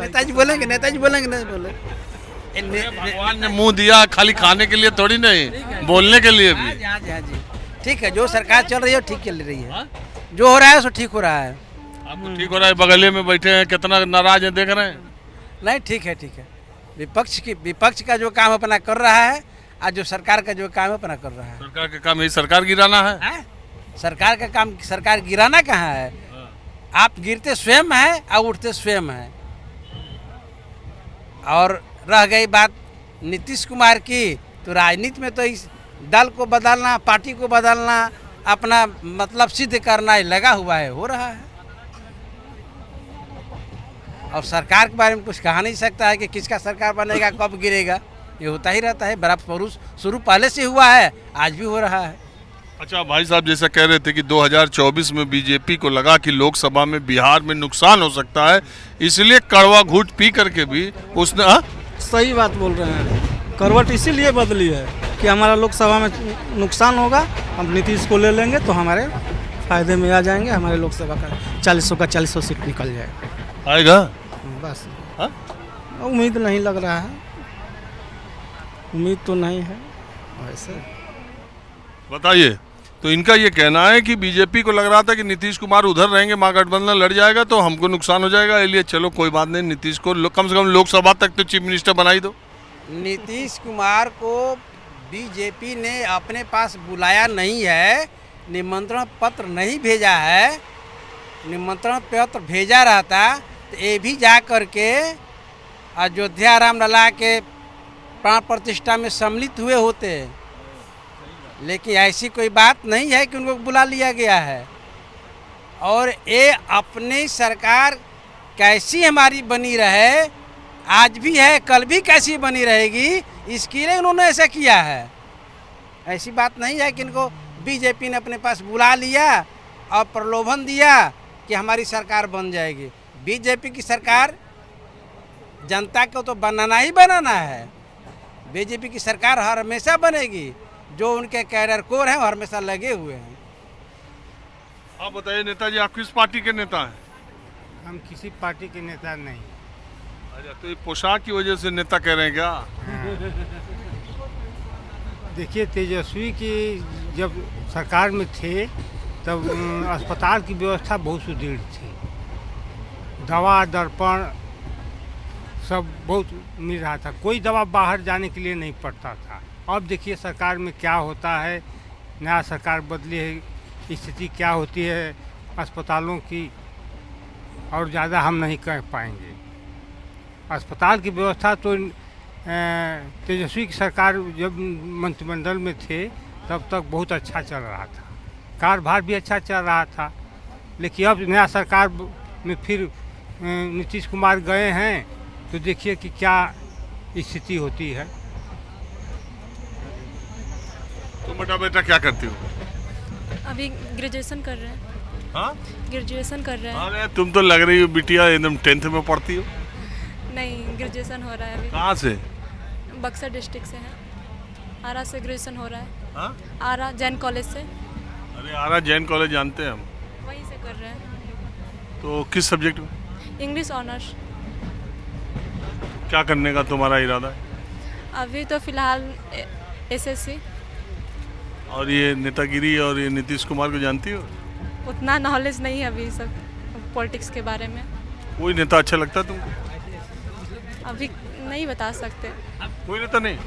नेताजी बोलेंगे नहीं बोले। भगवान ने मुंह दिया खाली खाने के लिए थोड़ी नहीं, बोलने के लिए भी। हाँ जी, ठीक है, जो सरकार चल रही है ठीक चल रही है, जो हो रहा है सो ठीक हो रहा है। आपको ठीक हो रहा है, बगले में बैठे हैं कितना नाराज है, देख रहे हैं। नहीं ठीक है, विपक्ष का जो काम अपना कर रहा है, आज जो सरकार का जो काम है अपना कर रहा है। सरकार का काम यही सरकार गिराना है। सरकार का काम सरकार गिराना कहाँ है? आप गिरते स्वयं हैं और उठते स्वयं हैं। और रह गई बात नीतीश कुमार की, तो राजनीति में तो इस दल को बदलना, पार्टी को बदलना, अपना मतलब सिद्ध करना ही लगा हुआ है, हो रहा है। और सरकार के बारे में कुछ कहा नहीं सकता है कि किसका सरकार बनेगा, कब गिरेगा, ये होता ही रहता है। बराबर शुरू पहले से हुआ है, आज भी हो रहा है। अच्छा भाई साहब, जैसा कह रहे थे कि 2024 में बीजेपी को लगा कि लोकसभा में बिहार में नुकसान हो सकता है, इसलिए कड़वा घूंट पी करके भी उसने सही बात बोल रहे हैं। करवट इसीलिए बदली है कि हमारा लोकसभा में नुकसान होगा, हम नीतीश को ले लेंगे तो हमारे फायदे में आ जाएंगे, हमारे लोकसभा का 40 सीट निकल जाएगा। आएगा बस हाँ? उम्मीद नहीं लग रहा है, उम्मीद तो नहीं है वैसे। बताइए। तो इनका ये कहना है कि बीजेपी को लग रहा था कि नीतीश कुमार उधर रहेंगे, महागठबंधन लड़ जाएगा तो हमको नुकसान हो जाएगा, इसलिए चलो कोई बात नहीं, नीतीश को कम से कम लोकसभा तक तो चीफ मिनिस्टर बना ही दो। नीतीश कुमार को बीजेपी ने अपने पास बुलाया नहीं है, निमंत्रण पत्र नहीं भेजा है। निमंत्रण पत्र भेजा रहता तो ये भी जा करके अयोध्या रामलला के प्राण प्रतिष्ठा में सम्मिलित हुए होते, लेकिन ऐसी कोई बात नहीं है कि उनको बुला लिया गया है। और ये अपनी सरकार कैसी हमारी बनी रहे, आज भी है, कल भी कैसी बनी रहेगी, इसके लिए उन्होंने ऐसा किया है। ऐसी बात नहीं है कि इनको बीजेपी ने अपने पास बुला लिया और प्रलोभन दिया कि हमारी सरकार बन जाएगी। बीजेपी की सरकार जनता को तो बनाना ही बनाना है। बीजेपी की सरकार हर हमेशा बनेगी, जो उनके कैडर कोर हैं वो हमेशा लगे हुए हैं। आप बताइए नेताजी, आप किस पार्टी के नेता हैं? हम किसी पार्टी के नेता नहीं। अच्छा, तो ये पोशाक की वजह से नेता कह रहे हैं क्या? देखिए, तेजस्वी की जब सरकार में थे तब अस्पताल की व्यवस्था बहुत सुदृढ़ थी, दवा दर्पण सब बहुत मिल रहा था, कोई दवा बाहर जाने के लिए नहीं पड़ता था। अब देखिए सरकार में क्या होता है, नया सरकार बदली है, स्थिति क्या होती है अस्पतालों की, और ज़्यादा हम नहीं कह पाएंगे। अस्पताल की व्यवस्था तो तेजस्वी की सरकार जब मंत्रिमंडल में थे तब तक बहुत अच्छा चल रहा था, कार्यभार भी अच्छा चल रहा था। लेकिन अब नया सरकार में फिर नीतीश कुमार गए हैं तो देखिए कि क्या स्थिति होती है। तो बेटा बेटा क्या करती हो? अभी ग्रेजुएशन कर रहे हैं। हाँ? ग्रेजुएशन कर रहे हैं। अरे तुम तो लग रही हो बिटिया एकदम 10th में पढ़ती हो। नहीं, ग्रेजुएशन हो रहा है अभी। कहाँ से? बक्सर डिस्ट्रिक्ट से है, आरा से ग्रेजुएशन हो रहा है। हाँ? आरा जैन कॉलेज से। अरे आरा जैन कॉलेज जानते हैं हम, वहीं से कर रहे हैं। तो किस सब्जेक्ट में? English honours. क्या करने का तुम्हारा इरादा है? अभी तो फिलहाल एसएससी। और ये नेतागिरी और ये नीतीश कुमार को जानती हो? उतना नॉलेज नहीं है अभी सब पॉलिटिक्स के बारे में। कोई नेता अच्छा लगता है तुमको? अभी नहीं बता सकते, कोई नेता नहीं?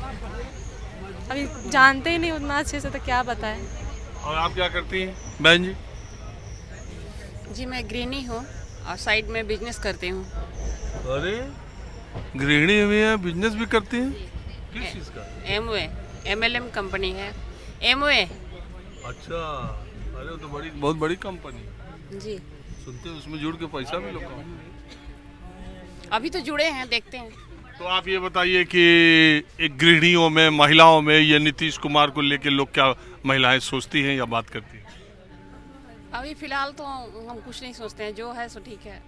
अभी जानते ही नहीं उतना अच्छे से, तो क्या बताएं। और आप क्या करती हैं बहन जी? जी मैं गृहिणी हूँ और साइड में बिजनेस करती हूँ। अरे गृहिणी भी है, बिजनेस भी करती हैं? किस चीज़ का? एमवे MLM कंपनी है, एमवे। अच्छा, अरे वो तो बहुत बड़ी कंपनी है। जी सुनते हैं उसमें जुड़ के पैसा भी लोग कमाते हैं। अभी तो जुड़े हैं, देखते हैं। तो आप ये बताइए कि एक गृहिणियों में, महिलाओं में ये नीतीश कुमार को लेके लोग क्या महिलाएं सोचती हैं या बात करती हैं? अभी फिलहाल तो हम कुछ नहीं सोचते हैं, जो है सो ठीक है।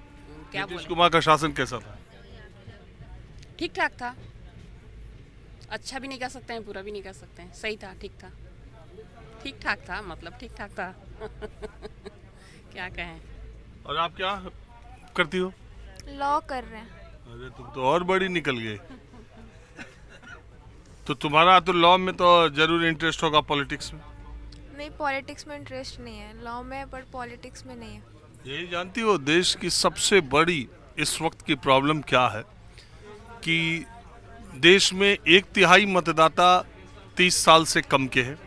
क्या नीतीश बोले, कुमार का शासन कैसा था? ठीक ठाक था, अच्छा भी नहीं कह सकते हैं, पूरा भी नहीं कह सकते हैं, सही था, ठीक था, ठीक ठाक था, मतलब ठीक ठाक था। क्या कहें। और आप क्या करती हो? लॉ कर रहे हैं। अरे तुम तो और बड़ी निकल गए। तो तुम्हारा तो लॉ में तो जरूर इंटरेस्ट होगा, पॉलिटिक्स में? नहीं, पॉलिटिक्स में इंटरेस्ट नहीं है, लॉ में है पर पॉलिटिक्स में नहीं है। यही जानती हो देश की सबसे बड़ी इस वक्त की प्रॉब्लम क्या है कि देश में 1/3 मतदाता 30 साल से कम के हैं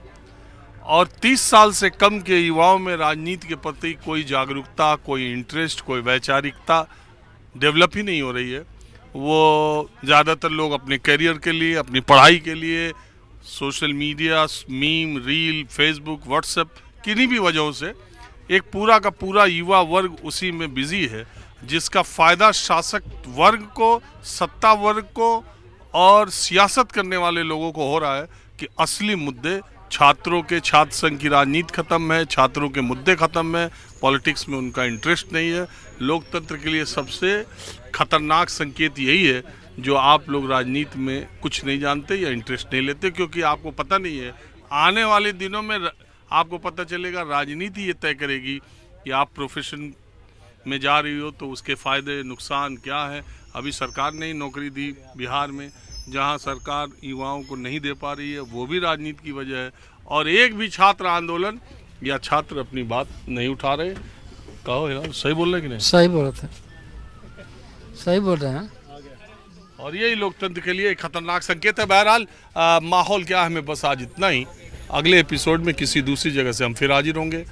और 30 साल से कम के युवाओं में राजनीति के प्रति कोई जागरूकता, कोई इंटरेस्ट, कोई वैचारिकता डेवलप ही नहीं हो रही है। वो ज़्यादातर लोग अपने करियर के लिए, अपनी पढ़ाई के लिए social media, meme, reel, Facebook, WhatsApp किन्हीं भी वजहों से एक पूरा का पूरा युवा वर्ग उसी में बिजी है, जिसका फ़ायदा शासक वर्ग को, सत्ता वर्ग को और सियासत करने वाले लोगों को हो रहा है कि असली मुद्दे छात्रों के, छात्र संघ की राजनीति खत्म है, छात्रों के मुद्दे खत्म है, पॉलिटिक्स में उनका इंटरेस्ट नहीं है। लोकतंत्र के लिए सबसे खतरनाक संकेत यही है जो आप लोग राजनीति में कुछ नहीं जानते या इंटरेस्ट नहीं लेते, क्योंकि आपको पता नहीं है आने वाले दिनों में आपको पता चलेगा। राजनीति ये तय करेगी कि आप प्रोफेशन में जा रही हो तो उसके फ़ायदे नुकसान क्या है। अभी सरकार ने ही नौकरी दी बिहार में, जहां सरकार युवाओं को नहीं दे पा रही है, वो भी राजनीति की वजह है। और एक भी छात्र आंदोलन या छात्र अपनी बात नहीं उठा रहे। कहो यार, सही बोल रहे कि नहीं? सही बोल रहे थे, सही बोल रहे हैं। और यही लोकतंत्र के लिए एक खतरनाक संकेत है। बहरहाल माहौल क्या है, हमें बस आज इतना ही। अगले एपिसोड में किसी दूसरी जगह से हम फिर हाजिर होंगे।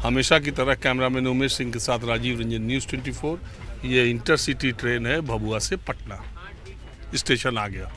हमेशा की तरह कैमरामैन उमेश सिंह के साथ राजीव रंजन, न्यूज़ 24। ये इंटरसिटी ट्रेन है भभुआ से पटना, स्टेशन आ गया।